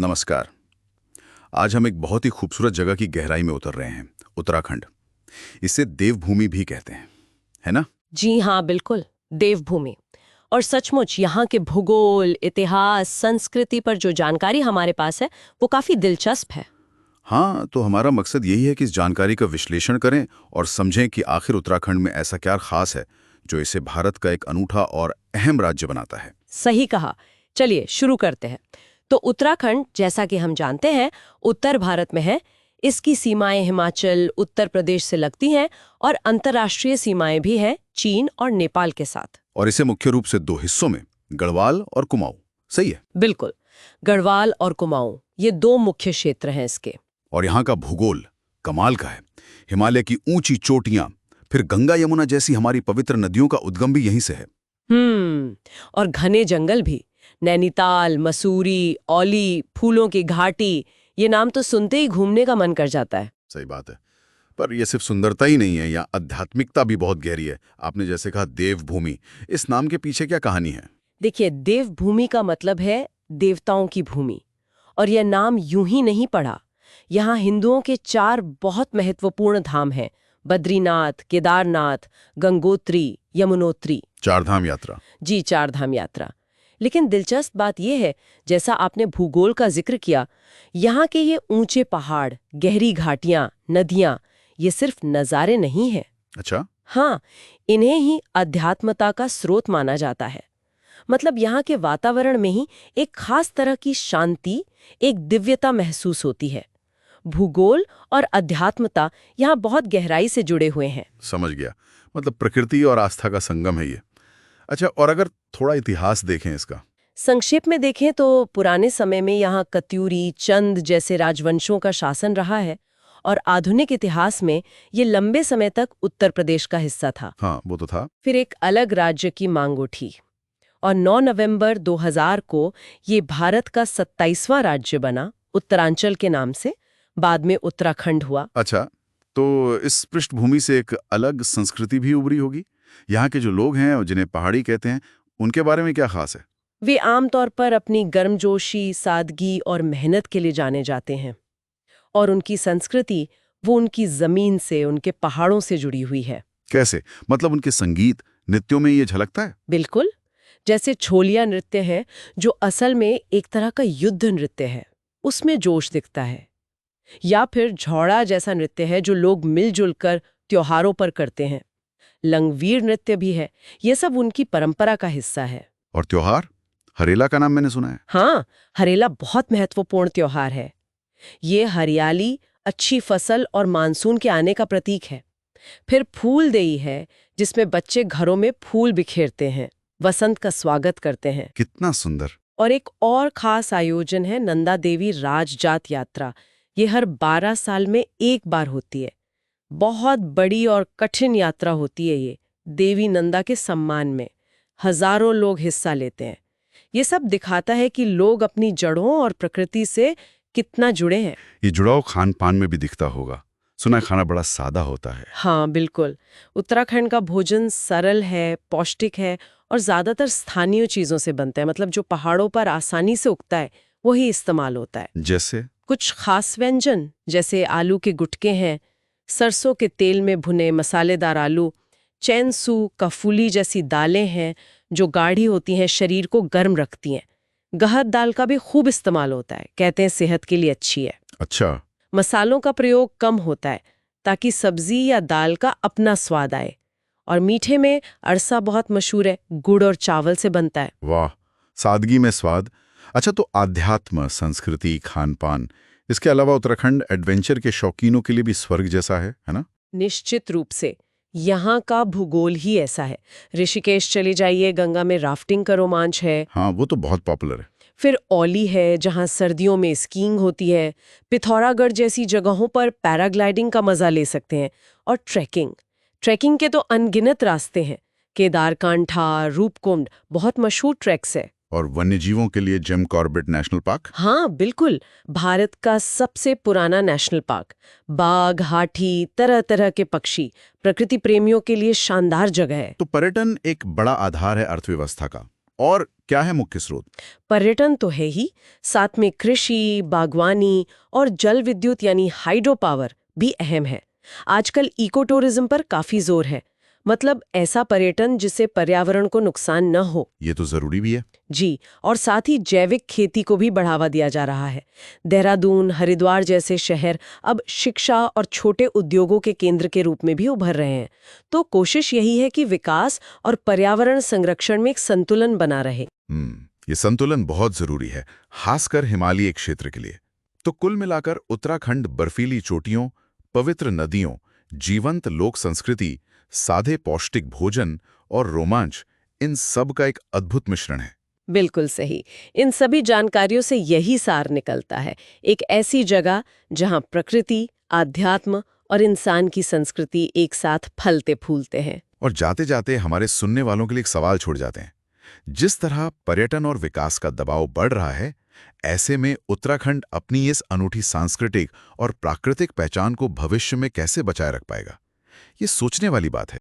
नमस्कार। आज हम एक बहुत ही खूबसूरत जगह की गहराई में उतर रहे हैं, उत्तराखंड। इसे देवभूमि भी कहते हैं, है ना? जी हाँ, बिल्कुल, देवभूमि। और सचमुच यहाँ के भूगोल, इतिहास, संस्कृति पर जो जानकारी हमारे पास है, वो काफी दिलचस्प है। हाँ, तो हमारा मकसद यही है कि इस जानकारी का विश्लेषण करें और समझें कि आखिर उत्तराखंड में ऐसा क्या खास है जो इसे भारत का एक अनूठा और अहम राज्य बनाता है। सही कहा। चलिए शुरू करते हैं। तो उत्तराखंड, जैसा कि हम जानते हैं, उत्तर भारत में है। इसकी सीमाएं हिमाचल, उत्तर प्रदेश से लगती हैं और अंतर्राष्ट्रीय सीमाएं भी हैं चीन और नेपाल के साथ। और इसे मुख्य रूप से दो हिस्सों में, गढ़वाल और कुमाऊं, सही है। बिल्कुल, गढ़वाल और कुमाऊं, ये दो मुख्य क्षेत्र हैं इसके। और यहाँ का भूगोल कमाल का है। हिमालय की ऊंची चोटियां, फिर गंगा यमुना जैसी हमारी पवित्र नदियों का उद्गम भी यहीं से है। और घने जंगल भी। नैनीताल, मसूरी, औली, फूलों की घाटी, ये नाम तो सुनते ही घूमने का मन कर जाता है। सही बात है। पर यह सिर्फ सुंदरता ही नहीं है, यहाँ आध्यात्मिकता भी बहुत गहरी है। आपने जैसे कहा देवभूमि, इस नाम के पीछे क्या कहानी है? देखिए, देवभूमि का मतलब है देवताओं की भूमि। और यह नाम यूं ही नहीं पड़ा। यहाँ हिंदुओं के 4 बहुत महत्वपूर्ण धाम हैं: बद्रीनाथ, केदारनाथ, गंगोत्री, यमुनोत्री। 4 धाम यात्रा। जी, 4 धाम यात्रा। लेकिन दिलचस्प बात यह है, जैसा आपने भूगोल का जिक्र किया, यहाँ के ये ऊंचे पहाड़, गहरी घाटियां, नदियां, ये सिर्फ नज़ारे नहीं हैं। अच्छा। हाँ, इन्हें ही अध्यात्मता का स्रोत माना जाता है। मतलब यहाँ के वातावरण में ही एक खास तरह की शांति, एक दिव्यता महसूस होती है। भूगोल और अध्यात्मता यहाँ बहुत गहराई से जुड़े हुए हैं। समझ गया। मतलब प्रकृति और आस्था का संगम है ये। अच्छा, और अगर थोड़ा इतिहास देखें इसका। संक्षेप में देखें तो पुराने समय में यहाँ कत्यूरी, चंद जैसे राजवंशों का शासन रहा है। और आधुनिक इतिहास में ये लंबे समय तक उत्तर प्रदेश का हिस्सा था। हाँ, वो तो था। फिर एक अलग राज्य की मांग उठी और 9 नवंबर 2000 को ये भारत का 27वां राज्य बना, उत्तरांचल के नाम से। बाद में उत्तराखंड हुआ। अच्छा, तो इस पृष्ठभूमि से एक अलग संस्कृति भी उभरी होगी। यहाँ के जो लोग हैं और जिन्हें पहाड़ी कहते हैं, उनके बारे में क्या खास है? वे आमतौर पर अपनी गर्मजोशी, सादगी और मेहनत के लिए जाने जाते हैं। और उनकी संस्कृति, वो उनकी जमीन से, उनके पहाड़ों से जुड़ी हुई है। कैसे? मतलब उनके संगीत, नृत्यों में ये झलकता है? बिल्कुल। जैसे छोलिया नृत्य है, जो असल में एक तरह का युद्ध नृत्य है, उसमें जोश दिखता है। या फिर झौड़ा जैसा नृत्य है, जो लोग मिलजुल कर त्योहारों पर करते हैं। लंगवीर नृत्य भी है। ये सब उनकी परंपरा का हिस्सा है। और त्योहार? हरेला का नाम मैंने सुना है। हाँ, हरेला बहुत महत्वपूर्ण त्योहार है। ये हरियाली, अच्छी फसल और मानसून के आने का प्रतीक है। फिर फूलदेई है, जिसमें बच्चे घरों में फूल बिखेरते हैं, वसंत का स्वागत करते हैं। कितना सुंदर। और एक और खास आयोजन है नंदा देवी राजजात यात्रा। ये हर 12 साल में एक बार होती है। बहुत बड़ी और कठिन यात्रा होती है ये, देवी नंदा के सम्मान में। हजारों लोग हिस्सा लेते हैं। ये सब दिखाता है कि लोग अपनी जड़ों और प्रकृति से कितना जुड़े हैं। ये जुड़ाव खान पान में भी दिखता होगा। सुना है खाना बड़ा सादा होता है। हाँ, बिल्कुल। उत्तराखंड का भोजन सरल है, पौष्टिक है और ज्यादातर स्थानीय चीजों से बनता है। मतलब जो पहाड़ों पर आसानी से उगता है, वही इस्तेमाल होता है। जैसे? कुछ खास व्यंजन, जैसे आलू के गुटके हैं, सरसों के तेल में भुने मसालेदार आलू, चैनसू, कफूली जैसी दालें हैं, जो गाढ़ी होती हैं, शरीर को गर्म रखती हैं। गहत दाल का भी खूब इस्तेमाल होता है, कहते हैं सेहत के लिए अच्छी है। अच्छा। मसालों का प्रयोग कम होता है, ताकि सब्जी या दाल का अपना स्वाद आए। और मीठे में अरसा बहुत मशहूर है, गुड़ और चावल से बनता है। वाह, सादगी में स्वाद। अच्छा, तो आध्यात्म, संस्कृति, खान पान, इसके अलावा उत्तराखंड एडवेंचर के शौकीनों के लिए भी स्वर्ग जैसा है ना? निश्चित रूप से। यहाँ का भूगोल ही ऐसा है। ऋषिकेश चले जाइए, गंगा में राफ्टिंग का रोमांच है। हाँ, वो तो बहुत पॉपुलर है। फिर औली है, जहाँ सर्दियों में स्कीइंग होती है। पिथौरागढ़ जैसी जगहों पर पैराग्लाइडिंग का मजा ले सकते हैं। और ट्रैकिंग के तो अनगिनत रास्ते हैं। केदारकांठा, रूपकुंड बहुत मशहूर ट्रैक्स है। और वन्यजीवों के लिए जिम कॉर्बेट नेशनल पार्क? हाँ, बिल्कुल। भारत का सबसे पुराना नेशनल पार्क। बाघ, हाथी, तरह तरह के पक्षी, प्रकृति प्रेमियों के लिए शानदार जगह है। तो पर्यटन एक बड़ा आधार है अर्थव्यवस्था का। और क्या है मुख्य स्रोत? पर्यटन तो है ही, साथ में कृषि, बागवानी और जल विद्युत यानी हाइड्रो पावर भी अहम है। आजकल इको टूरिज्म पर काफी जोर है, मतलब ऐसा पर्यटन जिससे पर्यावरण को नुकसान न हो। ये तो जरूरी भी है। जी, और साथ ही जैविक खेती को भी बढ़ावा दिया जा रहा है। देहरादून, हरिद्वार जैसे शहर अब शिक्षा और छोटे उद्योगों के केंद्र के रूप में भी उभर रहे हैं। तो कोशिश यही है कि विकास और पर्यावरण संरक्षण में एक संतुलन बना रहे। ये संतुलन बहुत जरूरी है, खासकर हिमालयी क्षेत्र के लिए। तो कुल मिलाकर उत्तराखंड बर्फीली चोटियों, पवित्र नदियों, जीवंत लोक संस्कृति, सादे पौष्टिक भोजन और रोमांच, इन सब का एक अद्भुत मिश्रण है। बिल्कुल सही। इन सभी जानकारियों से यही सार निकलता है, एक ऐसी जगह जहां प्रकृति, आध्यात्म और इंसान की संस्कृति एक साथ फलते फूलते हैं। और जाते जाते हमारे सुनने वालों के लिए एक सवाल छोड़ जाते हैं। जिस तरह पर्यटन और विकास का दबाव बढ़ रहा है, ऐसे में उत्तराखंड अपनी इस अनूठी सांस्कृतिक और प्राकृतिक पहचान को भविष्य में कैसे बचाए रख पाएगा? ये सोचने वाली बात है।